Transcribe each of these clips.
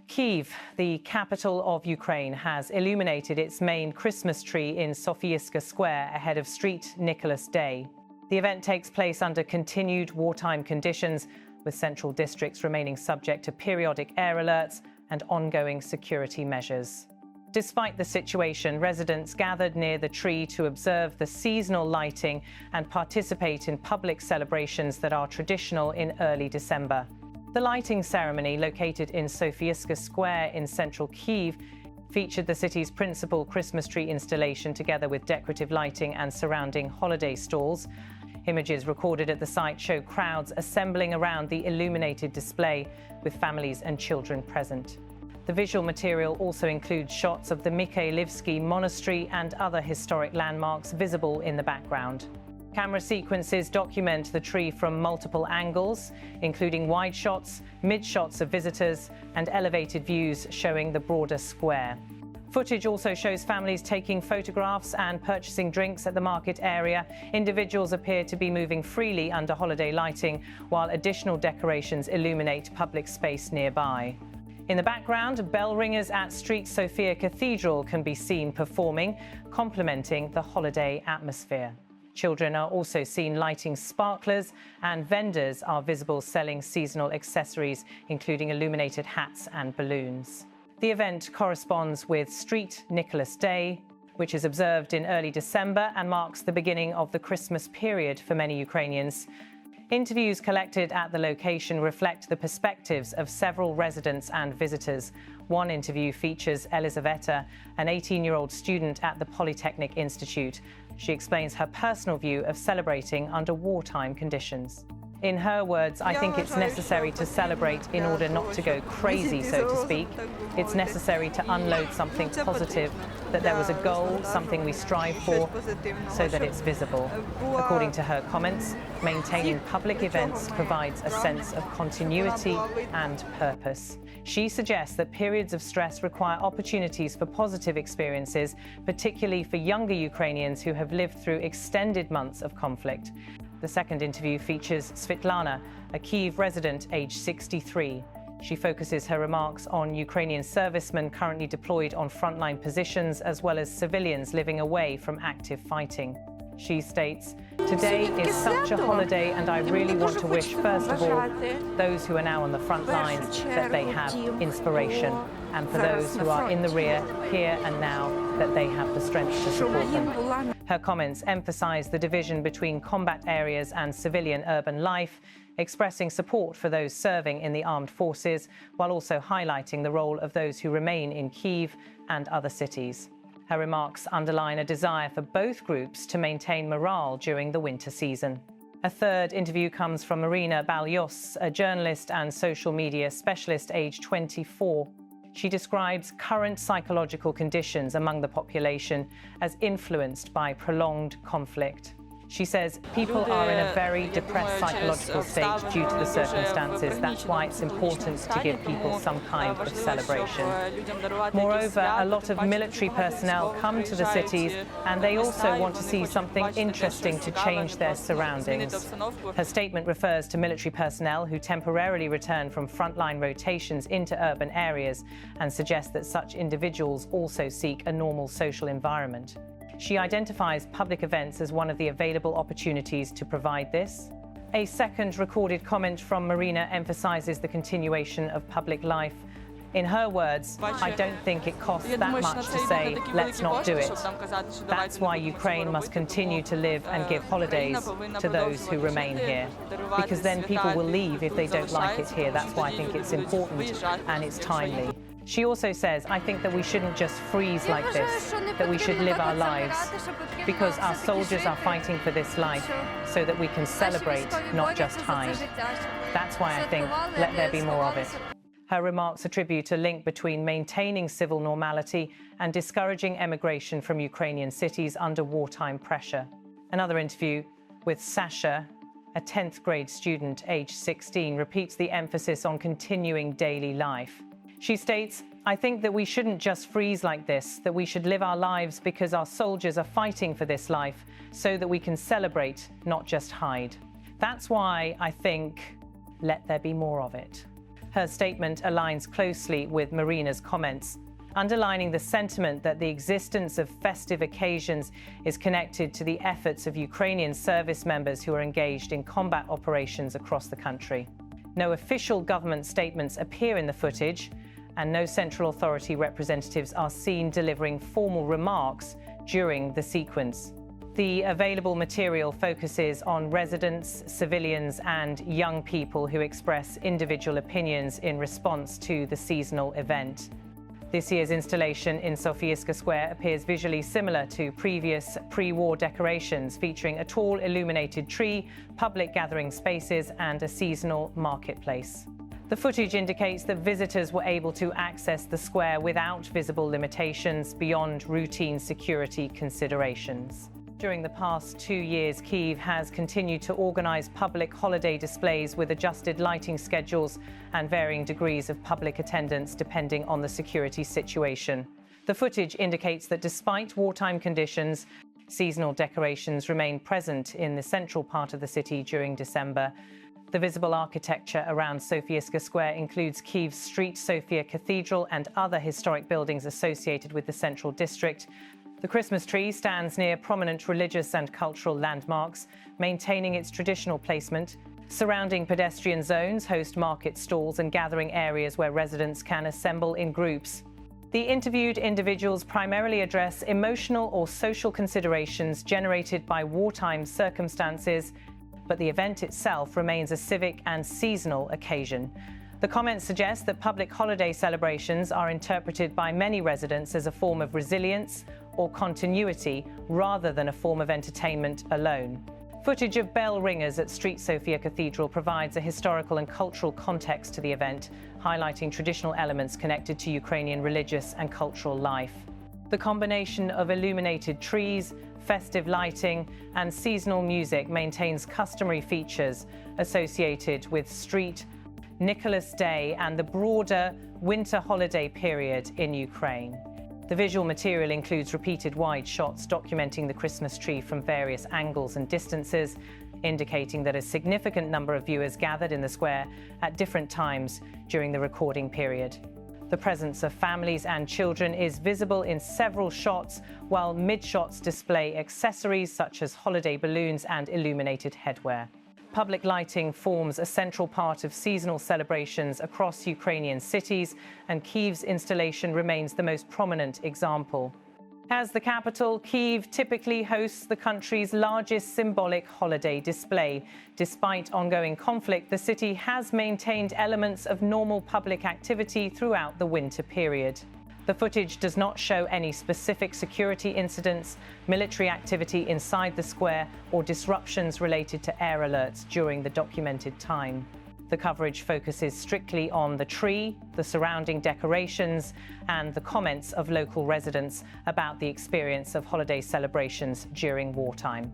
Kyiv, the capital of Ukraine, has illuminated its main Christmas tree in Sofiiska Square ahead of St. Nicholas Day. The event takes place under continued wartime conditions, with central districts remaining subject to periodic air alerts and ongoing security measures. Despite the situation, residents gathered near the tree to observe the seasonal lighting and participate in public celebrations that are traditional in early December. The lighting ceremony, located in Sofiiska Square in central Kyiv, featured the city's principal Christmas tree installation together with decorative lighting and surrounding holiday stalls. Images recorded at the site show crowds assembling around the illuminated display, with families and children present. The visual material also includes shots of the Mikhailivsky Monastery and other historic landmarks visible in the background. Camera sequences document the tree from multiple angles, including wide shots, mid shots of visitors, and elevated views showing the broader square. Footage also shows families taking photographs and purchasing drinks at the market area. Individuals appear to be moving freely under holiday lighting, while additional decorations illuminate public space nearby. In the background, bell ringers at St. Sophia Cathedral can be seen performing, complementing the holiday atmosphere. Children are also seen lighting sparklers, and vendors are visible selling seasonal accessories, including illuminated hats and balloons. The event corresponds with St. Nicholas Day, which is observed in early December and marks the beginning of the Christmas period for many Ukrainians. Interviews collected at the location reflect the perspectives of several residents and visitors. One interview features Elizaveta, an 18-year-old student at the Polytechnic Institute. She explains her personal view of celebrating under wartime conditions. In her words, "I think it's necessary to celebrate in order not to go crazy, so to speak. It's necessary to unload something positive, that there was a goal, something we strive for, so that it's visible." According to her comments, maintaining public events provides a sense of continuity and purpose. She suggests that periods of stress require opportunities for positive experiences, particularly for younger Ukrainians who have lived through extended months of conflict. The second interview features Svetlana, a Kyiv resident aged 63. She focuses her remarks on Ukrainian servicemen currently deployed on frontline positions, as well as civilians living away from active fighting. She states, "Today is such a holiday, and I really want to wish, first of all, those who are now on the front lines that they have inspiration, and for those who are in the rear, here and now, that they have the strength to support them." Her comments emphasize the division between combat areas and civilian urban life, expressing support for those serving in the armed forces, while also highlighting the role of those who remain in Kyiv and other cities. Her remarks underline a desire for both groups to maintain morale during the winter season. A third interview comes from Marina Balyos, a journalist and social media specialist aged 24. She describes current psychological conditions among the population as influenced by prolonged conflict. She says people are in a very depressed psychological state due to the circumstances. That's why it's important to give people some kind of celebration. Moreover, a lot of military personnel come to the cities, and they also want to see something interesting to change their surroundings. Her statement refers to military personnel who temporarily return from frontline rotations into urban areas, and suggests that such individuals also seek a normal social environment. She identifies public events as one of the available opportunities to provide this. A second recorded comment from Marina emphasizes the continuation of public life. In her words, "I don't think it costs that much to say, let's not do it. That's why Ukraine must continue to live and give holidays to those who remain here. Because then people will leave if they don't like it here. That's why I think it's important and it's timely." She also says, "I think that we shouldn't just freeze like this, that we should live our lives, because our soldiers are fighting for this life, so that we can celebrate, not just hide. That's why I think, let there be more of it." Her remarks attribute a link between maintaining civil normality and discouraging emigration from Ukrainian cities under wartime pressure. Another interview with Sasha, a 10th grade student aged 16, repeats the emphasis on continuing daily life. She states, "I think that we shouldn't just freeze like this, that we should live our lives because our soldiers are fighting for this life, so that we can celebrate, not just hide. That's why I think, let there be more of it." Her statement aligns closely with Marina's comments, underlining the sentiment that the existence of festive occasions is connected to the efforts of Ukrainian service members who are engaged in combat operations across the country. No official government statements appear in the footage, and no central authority representatives are seen delivering formal remarks during the sequence. The available material focuses on residents, civilians, and young people who express individual opinions in response to the seasonal event. This year's installation in Sofiiska Square appears visually similar to previous pre-war decorations, featuring a tall illuminated tree, public gathering spaces, and a seasonal marketplace. The footage indicates that visitors were able to access the square without visible limitations beyond routine security considerations. During the past 2 years, Kyiv has continued to organize public holiday displays with adjusted lighting schedules and varying degrees of public attendance depending on the security situation. The footage indicates that despite wartime conditions, seasonal decorations remain present in the central part of the city during December. The visible architecture around Sofiiska Square includes Kyiv's Street Sofia Cathedral and other historic buildings associated with the central district. The Christmas tree stands near prominent religious and cultural landmarks, maintaining its traditional placement. Surrounding pedestrian zones host market stalls and gathering areas where residents can assemble in groups. The interviewed individuals primarily address emotional or social considerations generated by wartime circumstances, but the event itself remains a civic and seasonal occasion. The comments suggest that public holiday celebrations are interpreted by many residents as a form of resilience or continuity rather than a form of entertainment alone. Footage of bell ringers at Street Sofia Cathedral provides a historical and cultural context to the event, highlighting traditional elements connected to Ukrainian religious and cultural life. The combination of illuminated trees, festive lighting, and seasonal music maintains customary features associated with Street, Nicholas Day, and the broader winter holiday period in Ukraine. The visual material includes repeated wide shots documenting the Christmas tree from various angles and distances, indicating that a significant number of viewers gathered in the square at different times during the recording period. The presence of families and children is visible in several shots, while mid-shots display accessories such as holiday balloons and illuminated headwear. Public lighting forms a central part of seasonal celebrations across Ukrainian cities, and Kyiv's installation remains the most prominent example. As the capital, Kyiv typically hosts the country's largest symbolic holiday display. Despite ongoing conflict, the city has maintained elements of normal public activity throughout the winter period. The footage does not show any specific security incidents, military activity inside the square, or disruptions related to air alerts during the documented time. The coverage focuses strictly on the tree, the surrounding decorations, and the comments of local residents about the experience of holiday celebrations during wartime.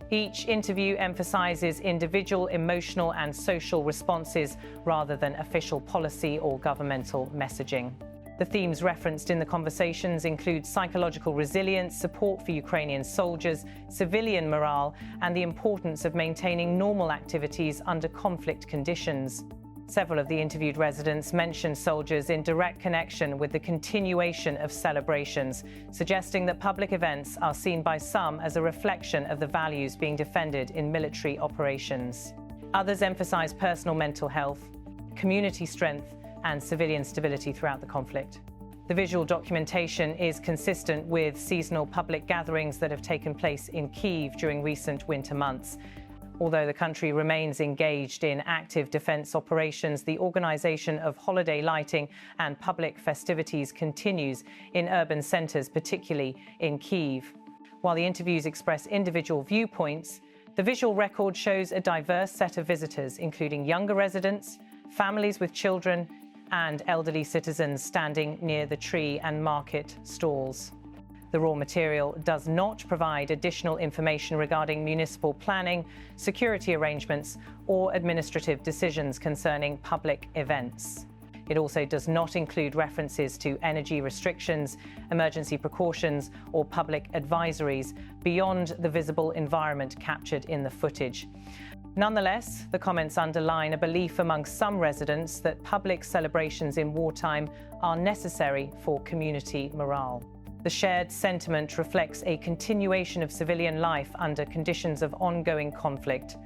Each interview emphasizes individual emotional and social responses rather than official policy or governmental messaging. The themes referenced in the conversations include psychological resilience, support for Ukrainian soldiers, civilian morale, and the importance of maintaining normal activities under conflict conditions. Several of the interviewed residents mentioned soldiers in direct connection with the continuation of celebrations, suggesting that public events are seen by some as a reflection of the values being defended in military operations. Others emphasize personal mental health, community strength, and civilian stability throughout the conflict. The visual documentation is consistent with seasonal public gatherings that have taken place in Kyiv during recent winter months. Although the country remains engaged in active defense operations, the organization of holiday lighting and public festivities continues in urban centers, particularly in Kyiv. While the interviews express individual viewpoints, the visual record shows a diverse set of visitors, including younger residents, families with children, and elderly citizens standing near the tree and market stalls. The raw material does not provide additional information regarding municipal planning, security arrangements, or administrative decisions concerning public events. It also does not include references to energy restrictions, emergency precautions, or public advisories beyond the visible environment captured in the footage. Nonetheless, the comments underline a belief among some residents that public celebrations in wartime are necessary for community morale. The shared sentiment reflects a continuation of civilian life under conditions of ongoing conflict.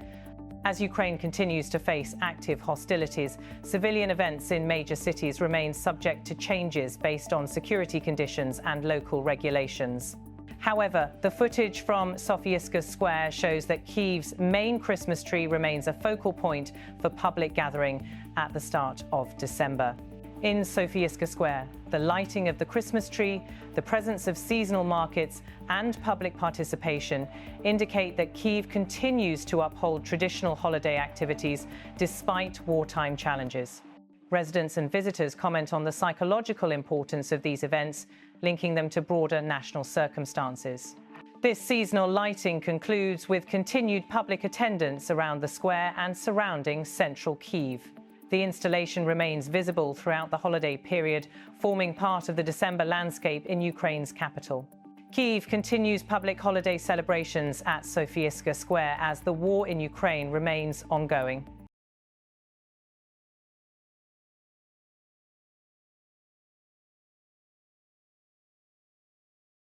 As Ukraine continues to face active hostilities, civilian events in major cities remain subject to changes based on security conditions and local regulations. However, the footage from Sofiiska Square shows that Kyiv's main Christmas tree remains a focal point for public gathering at the start of December. In Sofiiska Square, the lighting of the Christmas tree, the presence of seasonal markets, and public participation indicate that Kyiv continues to uphold traditional holiday activities despite wartime challenges. Residents and visitors comment on the psychological importance of these events, linking them to broader national circumstances. This seasonal lighting concludes with continued public attendance around the square and surrounding central Kyiv. The installation remains visible throughout the holiday period, forming part of the December landscape in Ukraine's capital. Kyiv continues public holiday celebrations at Sofiiska Square as the war in Ukraine remains ongoing.